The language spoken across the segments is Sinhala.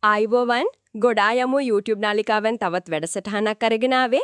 ආයිබෝවන් ගොඩායමු YouTube නාලිකාවෙන් තවත් වැඩසටහනක් අරගෙන ආවේ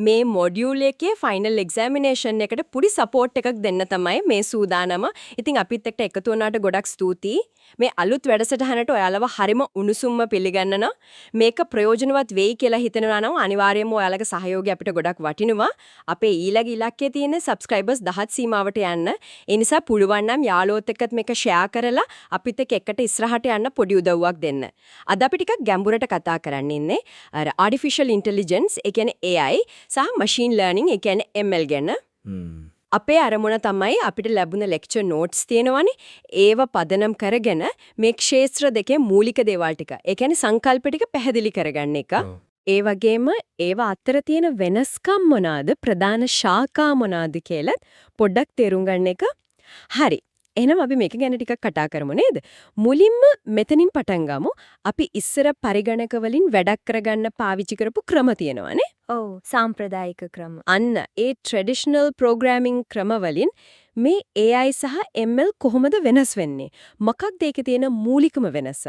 මේ මොඩියුල් එකේ ෆයිනල් එක්සැමිනේෂන් එකට පුඩි සපෝට් එකක් දෙන්න තමයි මේ සූදානම. ඉතින් අපිත් එක්ක එකතු වුණාට ගොඩක් ස්තුතියි. මේ අලුත් වැඩසටහනට ඔයාලව හරිම උණුසුම්ම පිළිගන්නනවා. මේක ප්‍රයෝජනවත් වෙයි කියලා හිතනවා නම් අනිවාර්යයෙන්ම ඔයාලගේ සහයෝගය අපිට ගොඩක් වටිනවා. අපේ ඊළඟ ඉලක්කයේ තියෙන සබ්ස්ක්‍රයිබර්ස් 10 සීමාවට යන්න. ඒ නිසා පුළුවන් නම් යාළුවොත් එක්කත් මේක ෂෙයා කරලා අපිත් එක්ක ඉස්සරහට යන්න පොඩි උදව්වක් දෙන්න. අද අපි ටිකක් ගැඹුරට කතා කරන්න ඉන්නේ අර artificial intelligence ඒ කියන්නේ AI සහ machine learning ඒ කියන්නේ ML ගැන. අපේ අරමුණ තමයි අපිට ලැබුණ ලෙක්චර් නෝට්ස් තියෙනවනේ ඒව පදනම් කරගෙන මේ ක්ෂේත්‍ර දෙකේ මූලික දේවල් ටික ඒ කියන්නේ සංකල්ප ටික පැහැදිලි කරගන්න එක. ඒ වගේම ඒව අතර තියෙන වෙනස්කම් මොනවාද ප්‍රධාන ශාඛා මොනවාද කියලා පොඩ්ඩක් තේරුම් ගන්න එක. හරි. එහෙනම් අපි මේක ගැන ටිකක් කතා කරමු නේද? මුලින්ම මෙතනින් පටන් ගමු. අපි ඉස්සර පරිගණක වලින් වැඩක් කරගන්න පාවිච්චි කරපු ක්‍රම තියෙනවානේ. ඔව් සාම්ප්‍රදායික ක්‍රම. අන්න ඒ ට්‍රැඩිෂනල් ප්‍රෝග්‍රෑමින් ක්‍රම වලින් මේ AI සහ ML කොහොමද වෙනස් වෙන්නේ? මොකක්ද ඒකේ තියෙන මූලිකම වෙනස?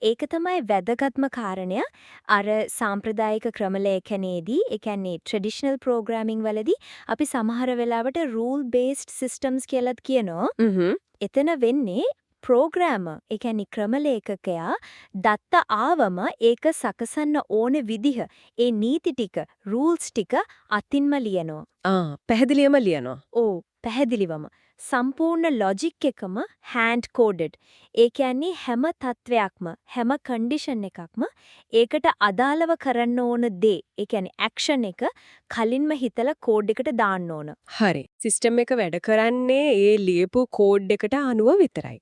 ඒක තමයි වැදගත්ම කාරණය. අර සාම්ප්‍රදායික ක්‍රම ලේඛනයේදී, ඒ කියන්නේ ට්‍රැඩිෂනල් ප්‍රෝග්‍රෑමින් වලදී අපි සමහර වෙලාවට රූල් බේස්ඩ් සිස්ටම්ස් කියලාත් කියනවා. එතන වෙන්නේ ප්‍රෝග්‍රෑමර්, ඒ කියන්නේ ක්‍රම ලේඛකයා දත්ත ආවම ඒක සකසන්න ඕන විදිහ, ඒ නීති ටික, රූල්ස් ටික අතින්ම ලියනවා. පැහැදිලිවම ලියනවා. ඔව් පැහැදිලිවම. සම්පූර්ණ ලොජික් එකම හෑන්ඩ් කෝඩඩ්. ඒ කියන්නේ හැම තත්වයක්ම හැම කන්ඩිෂන් එකක්ම ඒකට අදාළව කරන්න ඕන දේ, ඒ කියන්නේ ඇක්ෂන් එක කලින්ම හිතලා කෝඩ් එකට දාන්න ඕන. හරි. සිස්ටම් එක වැඩ කරන්නේ ඒ ලියපු කෝඩ් එකට අනුව විතරයි.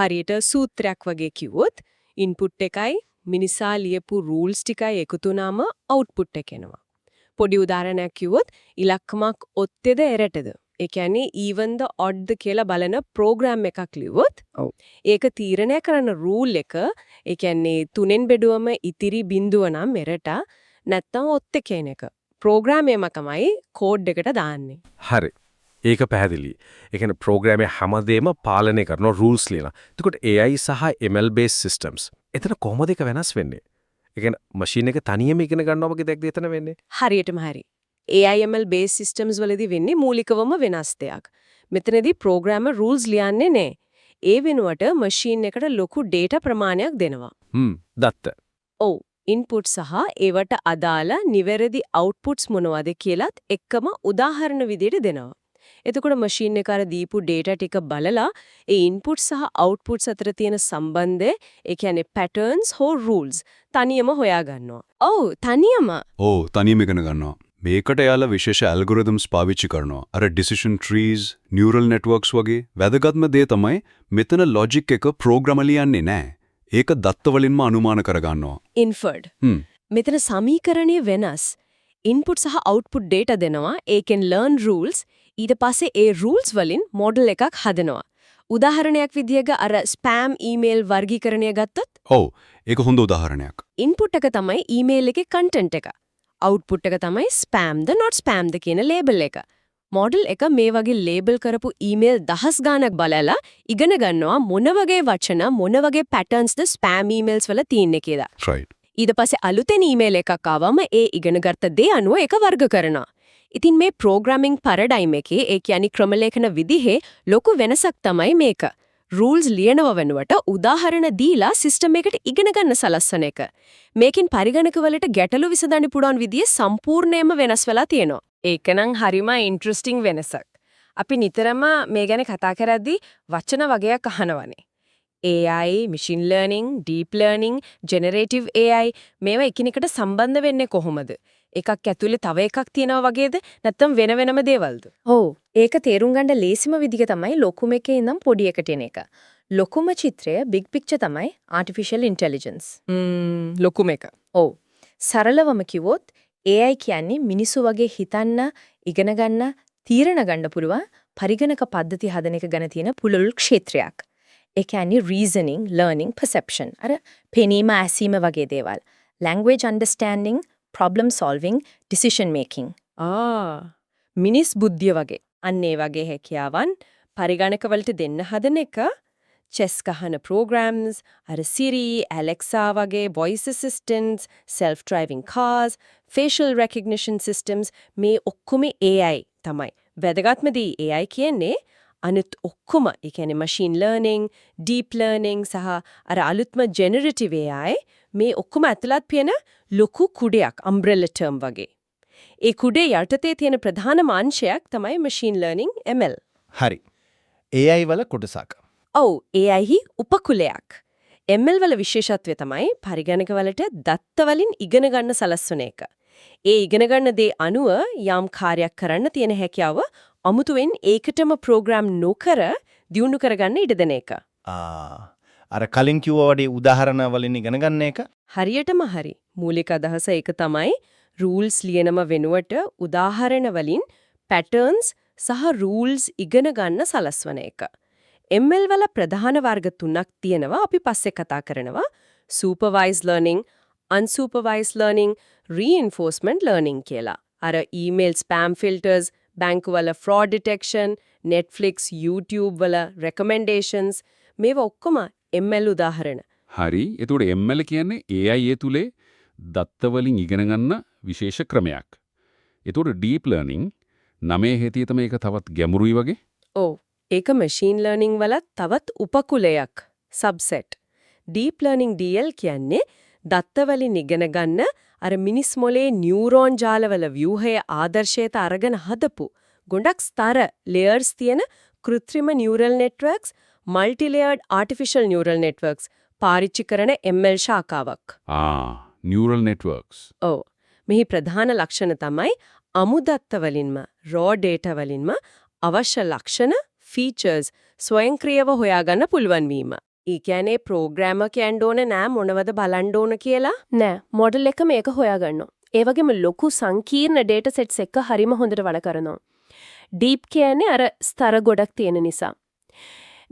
හරියට සූත්‍රයක් වගේ කිව්වොත් ඉන්පුට් එකයි මිනිසා ලියපු රූල්ස් ටිකයි එකතු වුනාම අවුට්පුට් එක එනවා. පොඩි උදාහරණයක් කිව්වොත් ඉලක්කමක් ඔත්තේද එරටද? ඒ කියන්නේ even the odd කියලා බලන ප්‍රෝග්‍රෑම් එකක් ලිව්වොත් ඒක තීරණය කරන රූල් එක ඒ කියන්නේ 3න් බෙදුවම ඉතිරි බිඳුව නම් එරට නැත්තම් ඔත්තේ කියන එක ප්‍රෝග්‍රෑම් එකමයි කෝඩ් එකට දාන්නේ. හරි. ඒක පැහැදිලි. ඒ කියන්නේ ප්‍රෝග්‍රෑමේ හැමදේම පාලනය කරන රූල්ස් ලියලා. එතකොට AI සහ ML based systems. එතන කොහොමද ඒක වෙනස් වෙන්නේ? ඒ කියන්නේ මැෂින් එක තනියම ඉගෙන ගන්නවා වගේ දෙයක් එතන වෙන්නේ? හරියටම හරි. AI/ML based systems වලදී වෙන්නේ මූලිකවම වෙනස් දෙයක්. මෙතනදී ප්‍රෝග්‍රෑමර් rules ලියන්නේ නැහැ. ඒ වෙනුවට මැෂින් එකට ලොකු data ප්‍රමාණයක් දෙනවා. දත්ත. ඔව්. input සහ ඒවට අදාළ නිවැරදි outputs මොනවද කියලාත් එක්කම උදාහරණ විදියට දෙනවා. එතකොට මැෂින් එක අර දීපු data ටික බලලා ඒ input සහ outputs අතර තියෙන සම්බන්ධය, ඒ කියන්නේ patterns හෝ rules තනියම හොයා ගන්නවා. තනියම ඉගෙන ගන්නවා. මේකට යාලා විශේෂ ඇල්ගොරිතම්ස් පාවිච්චි කරනවා. අර decision trees, neural networks වගේ වැදගත්ම දේ තමයි මෙතන logic එක ප්‍රෝග්‍රෑම ලියන්නේ නැහැ. ඒක දත්ත වලින්ම අනුමාන කරගන්නවා. inferred. මෙතන සමීකරණය වෙනස්. input සහ output data දෙනවා. ඒකෙන් learn rules. ඊට පස්සේ ඒ rules වලින් model එකක් හදනවා. උදාහරණයක් විදියක අර spam email වර්ගීකරණය ගත්තොත්? ඔව්. ඒක හොඳ උදාහරණයක්. input එක තමයි email එකේ content එක. output එක තමයි spamද not spamද කියන label එක. model එක මේ වගේ label කරපු email 10 ගාණක් බලලා ඉගෙන ගන්නවා මොන වගේ වචන මොන වගේ patternsද spam emails වල තියෙන්නේ කියලා. right. ඊට පස්සේ අලුතෙන් email එකක් ආවම ඒ ඉගෙනගත්ත දේ අනුව ඒක වර්ග කරනවා. ඉතින් මේ programming paradigm එකේ ඒ කියන්නේ ක්‍රම ලේඛන විදිහේ ලොකු වෙනසක් තමයි මේක. rules ලියනව වෙනුවට උදාහරණ දීලා සිස්ටම් එකට ඉගෙන ගන්න සලස්සන එක. මේකෙන් පරිගණක වලට ගැටලු විසඳන්න පුළුවන් විදිය සම්පූර්ණයෙන්ම වෙනස් වෙලා තියෙනවා. ඒකනම් හරිම ඉන්ටරෙස්ටිං වෙනසක්. අපි නිතරම මේ ගැන කතා කරද්දී වචන වගයක් අහනවනේ. AI, machine learning, deep learning, generative AI මේවා එකිනෙකට සම්බන්ධ වෙන්නේ කොහොමද? එකක් ඇතුලේ තව එකක් තියෙනවා වගේද නැත්නම් වෙන වෙනම දේවල්ද? ඔව්. ඒක තේරුම් ගන්න ලේසිම විදිහ තමයි ලොකුම එකේ ඉඳන් පොඩි එකට එන එක. ලොකුම චිත්‍රය big picture තමයි artificial intelligence. ලොකුම එක. ඔව්. සරලවම කිව්වොත් AI කියන්නේ මිනිසු වගේ හිතන්න, ඉගෙන ගන්න, තීරණ ගන්න පුළුවන් පරිගණක පද්ධති හදන එක ගැන තියෙන පුළුල් ක්ෂේත්‍රයක්. ඒ කියන්නේ reasoning, learning, perception. අර පෙනීම, ඇසීම වගේ දේවල්. language understanding, problem solving, decision making. මිනිස් බුද්ධිය වගේ. අන්න ඒ වගේ හැකියාවන් පරිගණක වලට දෙන්න හදන එක chess ගහන programs, අර Siri, Alexa වගේ voice assistants, self-driving cars, facial recognition systems මේ ඔක්කොම AI තමයි. වැදගත්ම දේ AI කියන්නේ අනිත් ඔක්කොම, ඒ කියන්නේ machine learning, deep learning සහ අර අලුත්ම generative AI මේ ඔක්කොම ඇතුළත් පියන ලොකු කුඩයක්, umbrella term වගේ. ඒ කුඩේ යටතේ තියෙන ප්‍රධානම අංශයක් තමයි machine learning ML. හරි. AI වල කොටසක්. ඔව්, AI හි උපකුලයක්. ML වල විශේෂත්වය තමයි පරිගණක වලට දත්ත වලින් ඉගෙන ගන්න සලස්වන එක. ඒ ඉගෙන ගන්න දේ අනුව යම් කාර්යයක් කරන්න තියෙන හැකියාව අමුතුවෙන් ඒකටම ප්‍රෝග්‍රෑම් නොකර දියුණු කරගන්න ඉඩ දෙන එක. අර කලින් කිව්වා වගේ උදාහරණ වලින් ඉගෙන ගන්න එක. හරියටම හරි. මූලික අදහස ඒක තමයි rules ලියනම වෙනුවට උදාහරණ වලින් patterns සහ rules ඉගෙන ගන්න සලස්වන එක. ML වල ප්‍රධාන වර්ග තුනක් තියෙනවා, අපි පස්සේ කතා කරනවා. supervised learning, unsupervised learning, reinforcement learning කියලා. අර email spam filters, බැංකුවල fraud detection, Netflix, YouTube වල recommendations මේවා ඔක්කොම ML උදාහරණ. හරි. එතකොට ML කියන්නේ AI තුලේ දත්ත වලින් ඉගෙන ගන්න විශේෂ ක්‍රමයක්. එතකොට deep learning නමේ හේතිය තමයි ඒක තවත් ගැඹුරුයි වගේ. ඔව්. ඒක machine learning වල තවත් උපකුලයක්, subset. deep learning DL කියන්නේ දත්ත වලින් ඉගෙන ගන්න අර මිනිස් මොලේ නියුරෝන් ජාලවල ව්‍යුහය ආදර්ශයට අරගෙන හදපු ගොඩක් ස්තර layers තියෙන කෘත්‍රිම neural networks, multi-layered artificial neural networks පාවිච්චි කරන ML ශාඛාවක්. neural networks. ඔව්. මෙහි ප්‍රධාන ලක්ෂණ තමයි අමුදත්ත වලින්ම, raw data වලින්ම අවශ්‍ය ලක්ෂණ, features ස්වයංක්‍රීයව හොයාගන්න පුළුවන් වීම. ඒ කියන්නේ ප්‍රෝග්‍රෑමර් කියන්න ඕනේ නෑ මොනවද බලන්න ඕන කියලා. නෑ, මොඩල් එක මේක හොයාගන්නවා. ඒ වගේම ලොකු සංකීර්ණ data sets එක හරිම හොඳට වැඩ කරනවා. deep කියන්නේ අර ස්තර ගොඩක් තියෙන නිසා.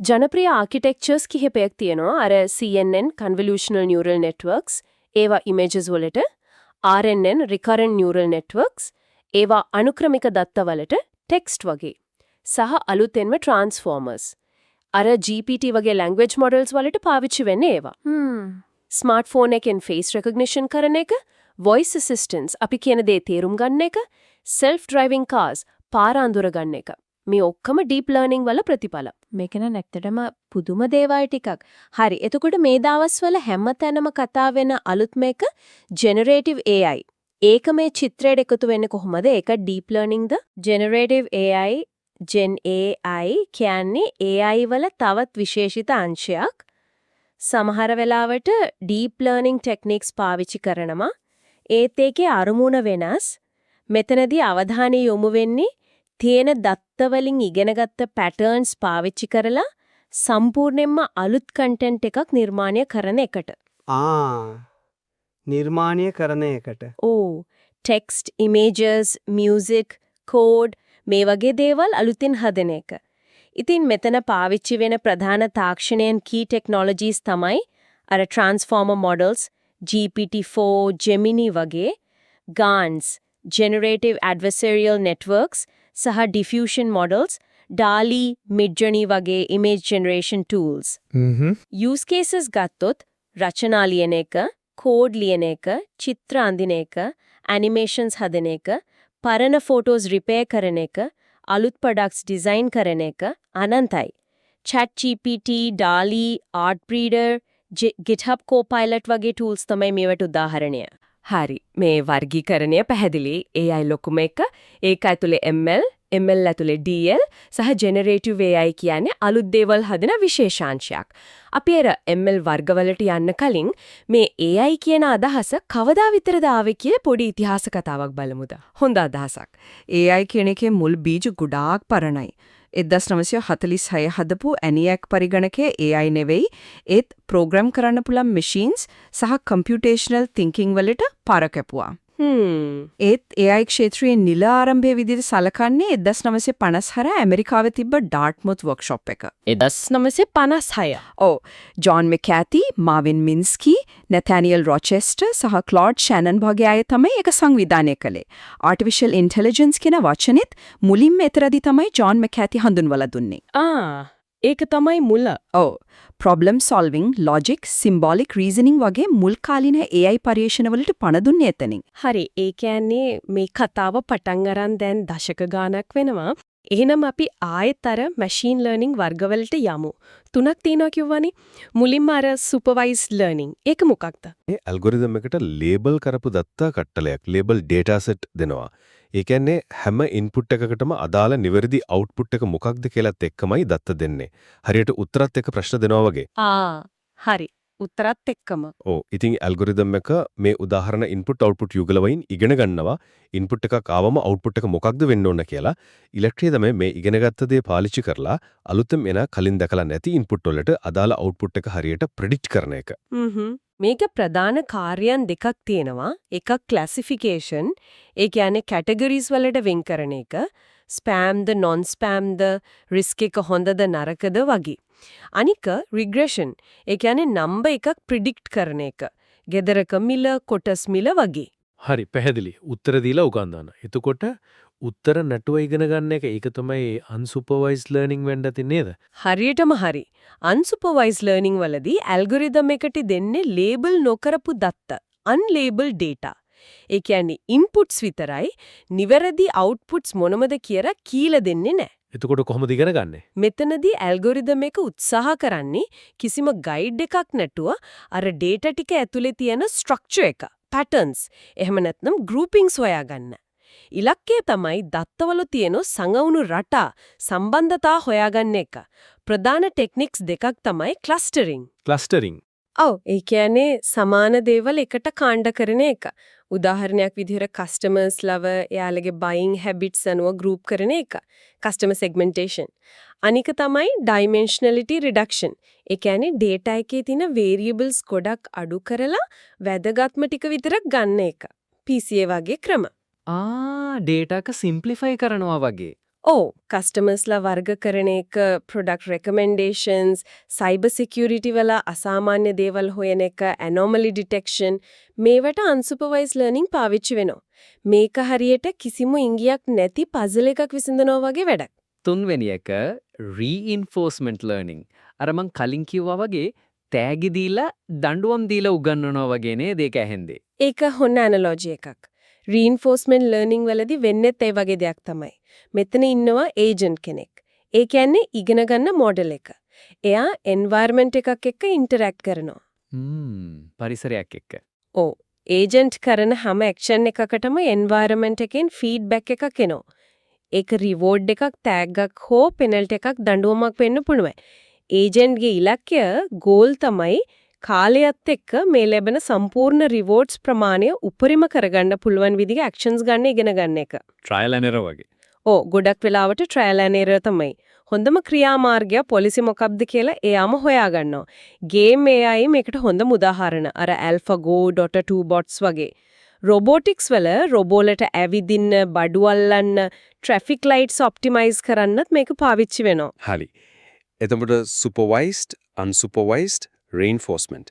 ජනප්‍රිය ආකිටෙක්චර්ස් කිහිපයක් තියෙනවා. අර CNN convolutional neural networks, ඒවා images වලට, RNN recurrent neural networks, ඒවා අනුක්‍රමික දත්ත වලට text වගේ. සහ අලුතෙන්ම transformers. අර GPT වගේ language models වලට පාවිච්චි වෙන්නේ ඒවා. ස්මාර්ට්ෆෝන් එකෙන් face recognition කරන එක, voice assistants අපි කියන දේ තේරුම් ගන්න එක, self driving cars පාර අඳුර ගන්න එක. මේ ඔක්කොම deep learning වල ප්‍රතිඵල. මේක නම් ඇත්තටම පුදුම දේවල් ටිකක්. හරි. එතකොට මේ දවස්වල හැමතැනම කතා වෙන අලුත්ම එක generative AI. ඒක මේ චිත්‍රයට එකතු වෙන්නේ කොහොමද? ඒක deep learning ද? generative AI Gen AI කියන්නේ AI වල තවත් විශේෂිත අංශයක්. සමහර වෙලාවට deep learning techniques පාවිච්චි කරනවා. ඒත් ඒකේ අරමුණ වෙනස්. මෙතනදී අවධානය යොමු වෙන්නේ තියෙන දත්ත වලින් ඉගෙනගත්ත patterns පාවිච්චි කරලා සම්පූර්ණයෙන්ම අලුත් content එකක් නිර්මාණය කරන එකට. නිර්මාණය කරන එකට. text, images, music, code මේ වගේ දේවල් අලුතින් හදන එක. ඉතින් මෙතන පාවිච්චි වෙන ප්‍රධාන තාක්ෂණයන් key technologies තමයි අර transformer models, GPT-4, Gemini වගේ, GANs, generative adversarial networks සහ diffusion models, DALL-E, Midjourney වගේ image generation tools. use cases ගත්තොත් රචනා ලියන එක, code ලියන එක, චිත්‍ර අඳින එක, animations හදන එක, පරණ ෆොටෝස් රිපෙයාර් කරන එක, අලුත් ප්‍රොඩක්ට්ස් ඩිසයින් කරන එක අනන්තයි. ChatGPT, DALL-E, Artbreeder, GitHub Copilot වගේ tools තමයි මේවට උදාහරණය. හරි. මේ වර්ගීකරණය පැහැදිලි. AI ලොකුම එක, ඒක ඇතුලේ ML, ML ඇතුලේ DL සහ generative AI කියන්නේ අලුත් දේවල් හදන විශේෂාංශයක්. අපි අර ML වර්ගවලට යන්න කලින් මේ AI කියන අදහස කවදා විතරද ආවේ කියලා පොඩි ඉතිහාස කතාවක් බලමුද? හොඳ අදහසක්. AI කියන එකේ මුල් බීජ ගොඩාක් පරණයි. 1946 හදපු ENIAC පරිගණකයේ AI නෙවෙයි, ඒත් ප්‍රෝග්‍රෑම් කරන්න පුළුවන් machines සහ computational thinking වලට පාර කැපුවා. ඒත් AI ක්ෂේත්‍රයේ නිල ආරම්භයේ විදිහට සලකන්නේ 1956 ඇමරිකාවේ තිබ්බ ඩාර්ට්මුත් වර්ක්ෂොප් එක. 1956. ඔව්. ජොන් මෙකැති, මාවින් මින්ස්කි, නැතැනියල් රොචෙස්ටර් සහ ක්ලොඩ් ෂැනන් වගේ අය තමයි ඒක සංවිධානය කළේ. ආටිෆිෂල් ඉන්ටෙලිජන්ස් කියන වචනේත් මුලින්ම එතරදී තමයි ජොන් මෙකැති හඳුන්වලා දුන්නේ. ඒක තමයි මුල. ඔව්. problem solving, logic, symbolic reasoning වගේ මුල් කාලින AI පරිශනවලට පණ දුන්නේ එතනින්. හරි. ඒ කියන්නේ මේ කතාව පටන් අරන් දැන් දශක ගාණක් වෙනවා. එහෙනම් අපි ආයෙතර මැෂින් ලර්නින් වර්ගවලට යමු. 3ක් තියෙනවා කිව්වනේ. මුලින්ම අර සුපර්වයිස්ඩ් ලර්නින්. ඒක මොකක්ද? ඒ ඇල්ගොරිතම් එකට ලේබල් කරපු දත්ත කට්ටලයක් ලේබල් ඩේටා සෙට් දෙනවා. ඒ කියන්නේ හැම ඉන්පුට් එකකටම අදාළ නිවැරදි අවුට්පුට් එක මොකක්ද කියලාත් එක්කමයි දත්ත දෙන්නේ. හරියට උත්තරත් එක්ක ප්‍රශ්න දෙනවා වගේ. හරි. උත්තරත් එක්කම. ඔව්. ඉතින් ඇල්ගොරිතම් එක මේ උදාහරණ ඉන්පුට් අවුට්පුට් යුගල වයින් ඉගෙන ගන්නවා. ඉන්පුට් එකක් ආවම අවුට්පුට් එක මොකක්ද වෙන්න ඕන කියලා. ඉලෙක්ට්‍රිය තමයි මේ ඉගෙනගත්ත දේ පාවිච්චි කරලා අලුතෙන් එන කලින් දැකලා නැති ඉන්පුට් වලට අදාළ අවුට්පුට් එක හරියට ප්‍රෙඩික්ට් කරන එක. මේක ප්‍රධාන කාර්යයන් දෙකක් තියෙනවා. එකක් ක්ලාසිෆිකේෂන්. ඒ කියන්නේ කැටගරිස් වලට වෙන් කරන එක. ස්පෑම්ද, නොන් ස්පෑම්ද, රිස්ක් එක හොඳද නරකද වගේ. අනික රිග්‍රෙෂන්. ඒ කියන්නේ නම්බර් එකක් ප්‍රෙඩික්ට් කරන එක. ගෙදරක මිල, කොටස් මිල වගේ. හරි පැහැදිලි. උත්තර දීලා උගන්වන්න. එතකොට උත්තර නැටුව ඉගෙන ගන්න එක ඒක තමයි අන්සුපර්වයිස්ඩ් ලර්නින් වෙන්න ඇති නේද? හරියටම හරි. අන්සුපර්වයිස්ඩ් ලර්නින් වලදී ඇල්ගොරිතම් එකට දෙන්නේ ලේබල් නොකරපු දත්ත, unlabeled data. ඒ කියන්නේ ඉන්පුට්ස් විතරයි, නිවැරදි අවුට්පුට්ස් මොනවද කියලා කීලා දෙන්නේ නැහැ. එතකොට කොහොමද ඉගෙන ගන්නෙ? මෙතනදී ඇල්ගොරිතම් එක උත්සාහ කරන්නේ කිසිම ගයිඩ් එකක් නැතුව අර ඩේටා ටික ඇතුලේ තියෙන ස්ට්‍රක්චර් එක, පැටර්න්ස්, එහෙම නැත්නම් ගෲපින්ග්ස් හොයාගන්න. ඉලක්කය තමයි දත්තවල තියෙන සංගවුණු රටා සම්බන්ධතා හොයාගන්න එක. ප්‍රධාන ටෙක්නික්ස් දෙකක් තමයි ක්ලස්ටරින්. ක්ලස්ටරින්. ඔව්, ඒ කියන්නේ සමාන දේවල් එකට කාණ්ඩ කරන එක. උදාහරණයක් විදිහට කස්ටමර්ස් ලව එයාලගේ බයින් හැබිට්ස් අනුව ගෲප් කරන එක. කස්ටමර් සෙග්මන්ටේෂන්. අනික තමයි ඩයිමෙන්ෂනැලිටි රිඩක්ෂන්. ඒ කියන්නේ ඩේටා එකේ තියෙන වේරියබල්ස් ගොඩක් අඩු කරලා වැදගත්ම ටික විතරක් ගන්න එක. PCA වගේ ක්‍රම. ඩේටා එක සිම්ප්ලිෆයි කරනවා වගේ. ඔව්, කස්ටමර්ස්ලා වර්ග කරන එක, ප්‍රොඩක්ට් රෙකමෙන්ඩේෂන්ස්, සයිබර් සිකියුරිටි වල අසාමාන්‍ය දේවල් හොයන එක, ඇනෝමලි ඩිටෙක්ෂන්, මේවට අන්සුපර්වයිස්ඩ් ලර්නින් පාවිච්චි වෙනවා. මේක හරියට කිසිම ඉංගියක් නැති පසල් එකක් විසඳනවා වගේ වැඩක්. තුන්වෙනි එක reinforcement learning. අර මං කලින් කිව්වා වගේ තෑගි දීලා දඬුවම් දීලා උගන්වනවා වගේ නේද ඒක ඇහෙන්නේ. ඒක හොන්න ඇනලොජි එකක්. reinforcement learning වලදී වෙන්නේත් ඒ වගේ දෙයක් තමයි. මෙතන ඉන්නවා ඒජන්ට් කෙනෙක්. ඒ කියන්නේ ඉගෙන ගන්න මොඩල් එක. එයා environment එකක් එක්ක interact කරනවා. පරිසරයක් එක්ක. ඔව්. ඒජන්ට් කරන හැම ඇක්ෂන් එකකටම environment එකෙන් feedback එකක් එනවා. ඒක reward එකක්, tag එකක් හෝ penalty එකක් දඬුවමක් වෙන්න පුළුවන්. ඒජන්ට්ගේ ඉලක්කය goal තමයි කාලයත් එක්ක මේ ලැබෙන සම්පූර්ණ rewards ප්‍රමාණය උපරිම කරගන්න පුළුවන් විදිහේ actions ගන්න ඉගෙන ගන්න එක. trial and error වගේ. ඔව්, ගොඩක් වෙලාවට trial and error තමයි. හොඳම ක්‍රියාමාර්ගය පොලිසි මොකක්ද කියලා එයාම හොයාගන්නවා. ගේම් AI මේකට හොඳම උදාහරණ. අර AlphaGo, Dota 2 bots වගේ. robotics වල රොබෝලට ඇවිදින්න, බඩු අල්ලන්න, traffic lights optimize කරන්නත් මේක පාවිච්චි වෙනවා. හරි. එතකොට සුපර්වයිස්ඩ්, අන්සුපර්වයිස්ඩ්, reinforcement.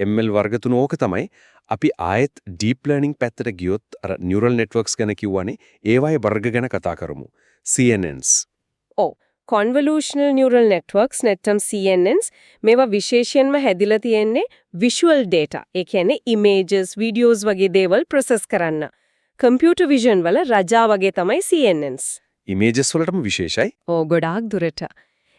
ML වර්ග තුන ඕක තමයි. අපි ආයෙත් deep learning පැත්තට ගියොත් අර neural networks ගැන කිව්වනේ ඒවායේ වර්ග ගැන කතා කරමු. CNNs. ඔව්, convolutional neural networks නැත්නම් CNNs මේවා විශේෂයෙන්ම හැදිලා තියෙන්නේ visual data. ඒ කියන්නේ images, videos වගේ දේවල් process කරන්න. computer vision වල රජා වගේ තමයි CNNs. images වලටම විශේෂයි. ඕ ගොඩාක් දුරට.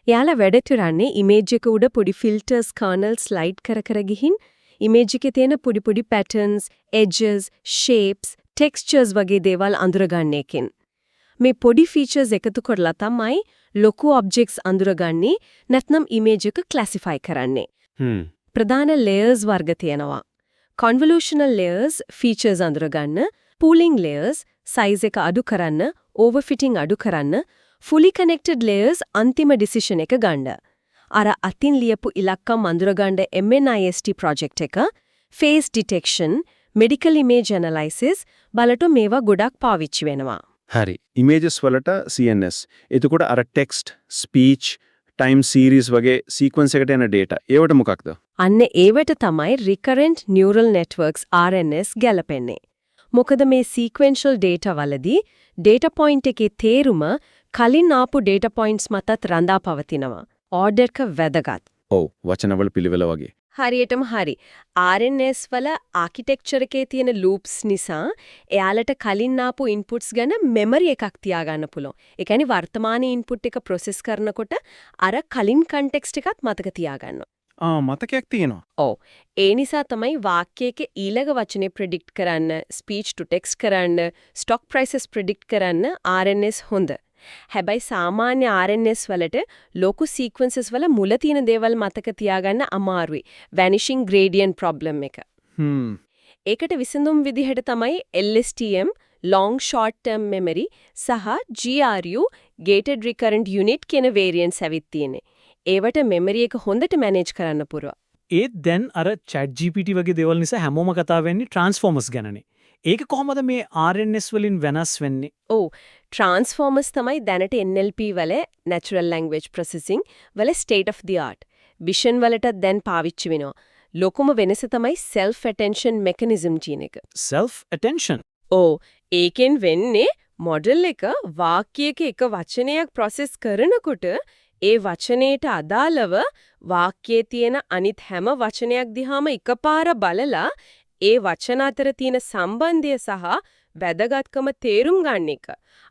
යාලා වැඩ කරන්නේ image එක උඩ පොඩි filters, kernels slide කර ගිහින් image එකේ තියෙන පොඩි patterns, edges, shapes, textures වගේ දේවල් අඳුරගන්න එකෙන්. මේ පොඩි features එකතු කරලා තමයි ලොකු objects අඳුරගන්නේ නැත්නම් image එක classify කරන්නේ. ප්‍රධාන layers වර්ග තියෙනවා. convolutional layers features අඳුරගන්න, pooling layers size එක අඩු කරන්න, overfitting අඩු කරන්න, fully connected layers අන්තිම decision එක ගන්න. අර අතින් ලියපු ඉලක්කම් අඳුරගන්න MNIST project එක, face detection, medical image analysis බලට මේවා ගොඩක් පාවිච්චි වෙනවා. හරි. images වලට CNS. එතකොට අර text, speech, time series වගේ sequence එකට එන data. ඒවට මොකක්ද? අන්න ඒවට තමයි recurrent neural networks RNS ගැලපෙන්නේ. මොකද මේ sequential data වලදී data point එකේ තේරුම කලින් ආපු data points මතත් රඳා පවතිනවා. ඕඩර් එක වැදගත්. ඔව් වචනවල පිළිවෙල වගේ. හරියටම හරි. RNS වල ආකිටෙක්චර් එකේ තියෙන ලූප්ස් නිසා එයාලට කලින් ආපු ඉන්පුට්ස් ගැන මෙමරි එකක් තියාගන්න පුළුවන්. ඒ කියන්නේ වර්තමාන ඉන්පුට් එක ප්‍රොසෙස් කරනකොට අර කලින් කන්ටෙක්ස්ට් එකත් මතක තියාගන්නවා. මතකයක් තියෙනවා. ඔව්. ඒ නිසා තමයි වාක්‍යයක ඊළඟ වචනේ ප්‍රෙඩික්ට් කරන්න, ස්පීච් ටු ටෙක්ස්ට් කරන්න, ස්ටොක් ප්‍රයිසස් ප්‍රෙඩික්ට් කරන්න RNS හොඳ. හැබැයි සාමාන්‍ය RNS වලට ලොකු සීක්වෙන්සස් වල මුල තියෙන දේවල් මතක තියාගන්න අමාරුයි. vanishing gradient problem එක. ඒකට විසඳුම් විදිහට තමයි LSTM long short term memory සහ GRU gated recurrent unit කියන variants ඇවිත් තියෙන්නේ. ඒවට මෙමරි එක හොඳට මැනේජ් කරන්න පුරුවා. ඒත් දැන් අර chat GPT වගේ දේවල් නිසා හැමෝම කතා වෙන්නේ transformers ගැනනේ. ඒක කොහොමද මේ RNS වලින් වෙනස් වෙන්නේ? ඔව් transformers තමයි දැනට NLP වල natural language processing වල state of the art. vision වලට දැන් පාවිච්චි වෙනවා. ලොකුම වෙනස තමයි self attention mechanism කියන එක. self attention. ඔව් ඒකෙන් වෙන්නේ මොඩල් එක වාක්‍යයක එක වචනයක් process කරනකොට ඒ වචනේට අදාළව වාක්‍යයේ තියෙන අනිත් හැම වචනයක් දිහාම එකපාර බලලා ඒ වචන අතර තියෙන සම්බන්ධය සහ වැදගත්කම තේරුම් ගන්න එක.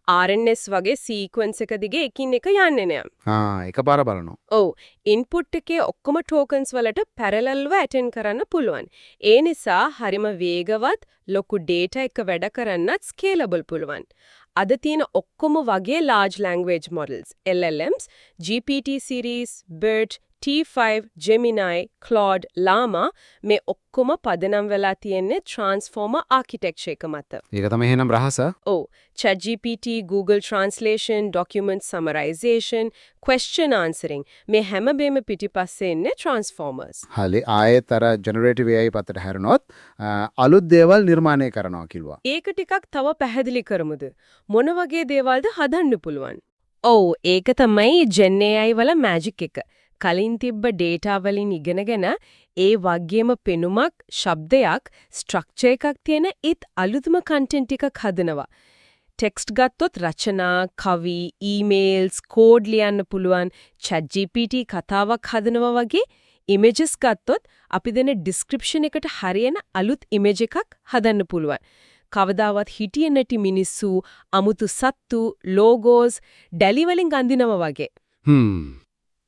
RNS වගේ සීක්වෙන්ස් එක දිගේ එකින් එක යන්නේ නෑ. එකපාර බලනවා. ඔව් ඉන්පුට් එකේ ඔක්කොම ටෝකන්ස් වලට පැරලල්ව ඇටෙන්ඩ් කරන්න පුළුවන්. ඒ නිසා හරිම වේගවත් ලොකු data එක වැඩ කරන්නත් ස්කේලබල් පුළුවන්. අද තියෙන ඔක්කොම වගේ large language models LLMs GPT series BERT T5 Gemini Claude Llama මේ ඔක්කොම පදනම් වෙලා තියෙන්නේ transformer architecture එක මත. ඒක තමයි එහෙනම් රහස. ඔව් ChatGPT Google Translation document summarization question answering මේ හැම බෙම පිටිපස්සේ ඉන්නේ transformers. හලි ආයෙත් අර ජෙනරේටිව් AI පැත්තට හැරුණොත් අලුත් දේවල් නිර්මාණය කරනවා කිව්වා. ඒක ටිකක් තව පැහැදිලි කරමුද? මොන වගේ දේවල්ද හදන්න පුළුවන්? ඔව් ඒක තමයි Gen AI වල magic එක. කලින් තිබ්බ data වලින් ඉගෙනගෙන ඒ වගේම පෙනුමක්, ශබ්දයක්, structure එකක් තියෙන ඒත් අලුත්ම content එකක් හදනවා. text ගත්තොත් රචනා, කවි, emails, code ලියන්න පුළුවන්. ChatGPT කතාවක් හදනවා වගේ images ගත්තොත් අපි දෙන description එකට හරියන අලුත් image එකක් හදන්න පුළුවන්. කවදාවත් හිටියේ නැති මිනිස්සු, අමුතු සත්තු, logos, ඩැලි වලින් අඳිනවා වගේ.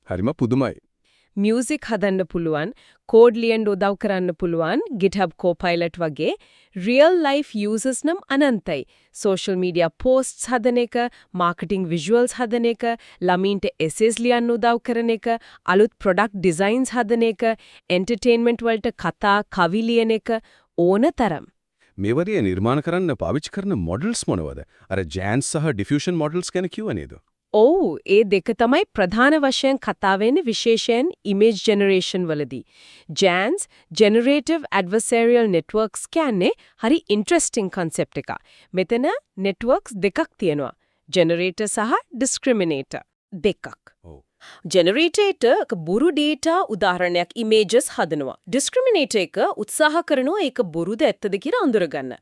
හරිම පුදුමයි. මියුසික් හදන්න පුළුවන්, කෝඩ් ලියන්න උදව් කරන්න පුළුවන්, GitHub Copilot වගේ real life users නම් අනන්තයි. social media posts හදන එක, marketing visuals හදන එක, ළමින්ට essays ලියන්න උදව් කරන එක, අලුත් product designs හදන එක, entertainment වලට කතා, කවි ලියන එක ඕනතරම්. මේවරිය නිර්මාණ කරන්න පාවිච්චි කරන මොඩල්ස් මොනවද? අර ජෑන්ස් සහ ඩිෆියුෂන් මොඩල්ස් ගැන කිව්ව නේද? ඔව් ඒ දෙක තමයි ප්‍රධාන වශයෙන් කතා වෙන්නේ විශේෂයෙන් image generation වලදී. GANs generative adversarial networks කියන්නේ හරි interesting concept එකක්. මෙතන networks දෙකක් තියෙනවා. generator සහ discriminator දෙකක්. generator එක බොරු data උදාහරණයක් images හදනවා. discriminator එක උත්සාහ කරනවා ඒක බොරුද ඇත්තද කියලා අඳුරගන්න.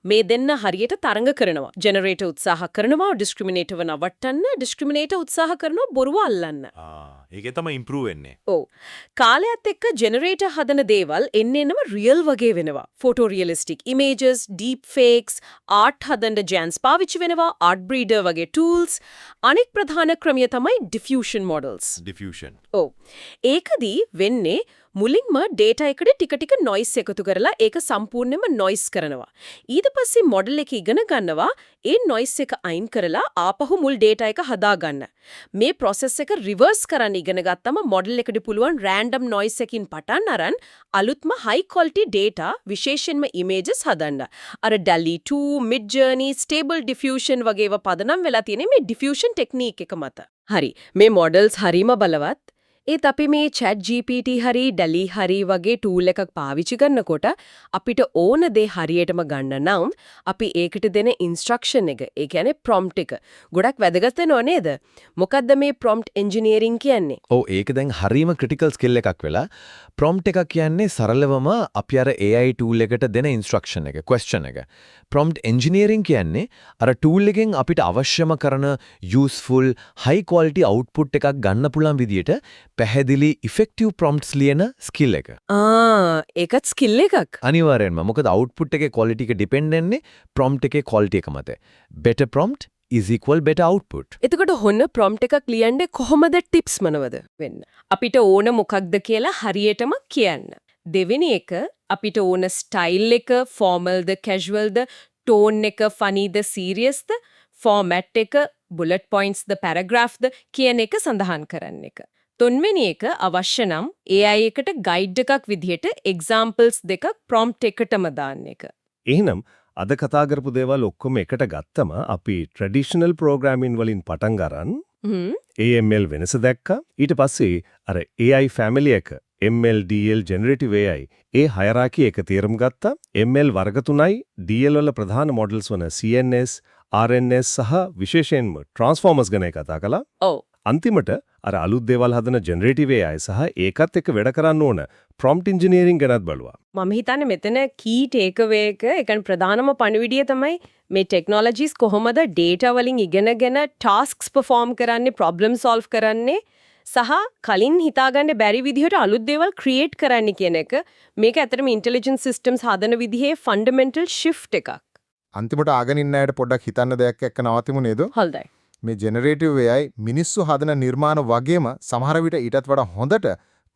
මේ දෙන්න හරියට තරඟ කරනවා. generator උත්සාහ කරනවා discriminator ව නවත්තන්න, discriminator උත්සාහ කරනවා බොරුව අල්ලන්න. ඒකේ තමයි improve වෙන්නේ. ඔව්. කාලයත් එක්ක generator හදන දේවල් එන්නෙම real වගේ වෙනවා. photorealistic images, deep fakes, art හදන GANs පාවිච්චි වෙනවා, art breeder වගේ tools. අනෙක් ප්‍රධාන ක්‍රමය තමයි diffusion models. diffusion. ඔව්. ඒකදී වෙන්නේ මුලින්ම data එකට ටික ටික noise එකතු කරලා ඒක සම්පූර්ණයෙන්ම noise කරනවා. ඊට පස්සේ model එක ඉගෙන ගන්නවා ඒ noise එක අයින් කරලා ආපහු මුල් data එක හදා ගන්න. මේ process එක reverse කරන්න ඉගෙන ගත්තම model එකට පුළුවන් random noise එකකින් පටන් අරන් අලුත්ම high quality data විශේෂයෙන්ම images හදන්න. අර DALL-E 2, Midjourney, Stable Diffusion වගේව පදනම් වෙලා තියෙන මේ diffusion technique එක මත. හරි. මේ models හරීම බලවත්. ඒත් අපි මේ chat GPT හරි DALL-E හරි වගේ tool එකක් පාවිච්චි කරනකොට අපිට ඕන දේ හරියටම ගන්න නම් අපි ඒකට දෙන instruction එක, ඒ කියන්නේ prompt එක ගොඩක් වැදගත් වෙනව නේද? මොකද්ද මේ prompt engineering කියන්නේ? ඔව් ඒක දැන් හරීම ක්‍රිටිකල් ස්කිල් එකක් වෙලා prompt එකක් කියන්නේ සරලවම අපි අර AI tool එකට දෙන instruction එක, question එක. prompt engineering කියන්නේ අර tool එකෙන් අපිට අවශ්‍යම කරන useful high quality output එකක් ගන්න පුළුවන් විදියට පැහැදිලි effective prompts ලියන skill එක. ඒකත් skill එකක්. අනිවාර්යෙන්ම. මොකද output එකේ quality එක depend වෙන්නේ prompt එකේ quality එක මත. better prompt is equal better output. එතකොට හොන්න prompt එකක් ලියන්නේ කොහොමද tips මොනවද වෙන්න? අපිට ඕන මොකක්ද කියලා හරියටම කියන්න. දෙවෙනි එක අපිට ඕන style එක formal ද casual ද tone එක funny ද serious ද format එක bullet points ද paragraph ද කියන එක සඳහන් කරන්න එක. තුන්වෙනි එක අවශ්‍ය නම් AI එකට guide එකක් විදිහට examples දෙකක් prompt එකටම දාන්න එක. එහෙනම් අද කතා කරපු දේවල් ඔක්කොම එකට ගත්තම අපි ට්‍රැඩිෂනල් ප්‍රෝග්‍රෑමින් වලින් පටන් ගන්න AML වෙනස දැක්කා. ඊට පස්සේ අර AI ෆැමිලි එක ML DL generative AI ඒ හයරාකි එක තේරුම් ගත්තා. ML වර්ග 3යි DL වල ප්‍රධාන මොඩල්ස් වන CNS, RNS සහ විශේෂයෙන්ම transformers ගැන කතා කළා. ඔව්. අන්තිමට අර අලුත් දේවල් හදන generative AI සහ ඒකත් එක්ක වැඩ කරන්න ඕන prompt engineering ගැනත් බලුවා. මම හිතන්නේ මෙතන key takeaway එක, ඒ කියන්නේ ප්‍රධානම පණිවිඩය තමයි මේ technologies කොහොමද data වලින් ඉගෙනගෙන tasks perform කරන්නේ, problem solve කරන්නේ සහ කලින් හිතාගන්න බැරි විදිහට අලුත් දේවල් create කරන්න කියන එක. මේක ඇත්තටම intelligent systems හදන විදිහේ fundamental shift එකක්. අන්තිමට ආගෙන ඉන්න අයට පොඩ්ඩක් හිතන්න දෙයක් එක්ක නවතිමු නේද? හොඳයි. මේ ජෙනරේටිව් AI මිනිස්සු හදන නිර්මාණ වගේම සමහර විට ඊටත් වඩා හොඳට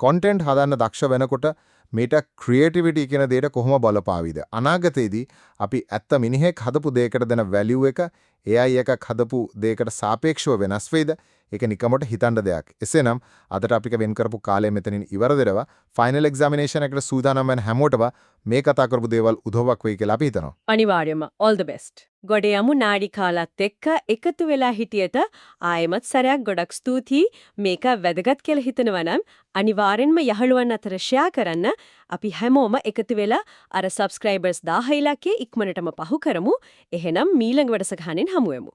content හදන්න දක්ෂ වෙනකොට මේට ක්‍රියේටිවිටි කියන දෙයට කොහොම බලපාවිද? අනාගතයේදී අපි ඇත්ත මිනිහෙක් හදපු දෙයකට දෙන value එක AI එකක් හදපු දෙයකට සාපේක්ෂව වෙනස් වෙයිද? ඒක නිකමට හිතන්න දෙයක්. එසේනම් අදට අපිට වෙන් කරපු කාලය මෙතනින් ඉවර දෙනවා. ෆයිනල් එක්සැමිනේෂන් එකට සූදානම් වෙන හැමෝටම මේ කතා කරපු දේවල් උදව්වක් වෙයි කියලා අපි හිතනවා. අනිවාර්යයෙන්ම all the best. ගොඩ යමු නාඩි කාලත් එක්ක එකතු වෙලා හිටියට ආයෙමත් සරයක් ගොඩක් ස්තුතියි. මේක වැදගත් කියලා හිතනවා නම් අනිවාර්යෙන්ම යහළුවන් අතර share කරන්න. අපි හැමෝම එකතු වෙලා අර subscribers 1000 ඉලක්කය ඉක්මනටම පහු කරමු. එහෙනම් මීළඟ වැඩසටහනින් හමු වෙමු.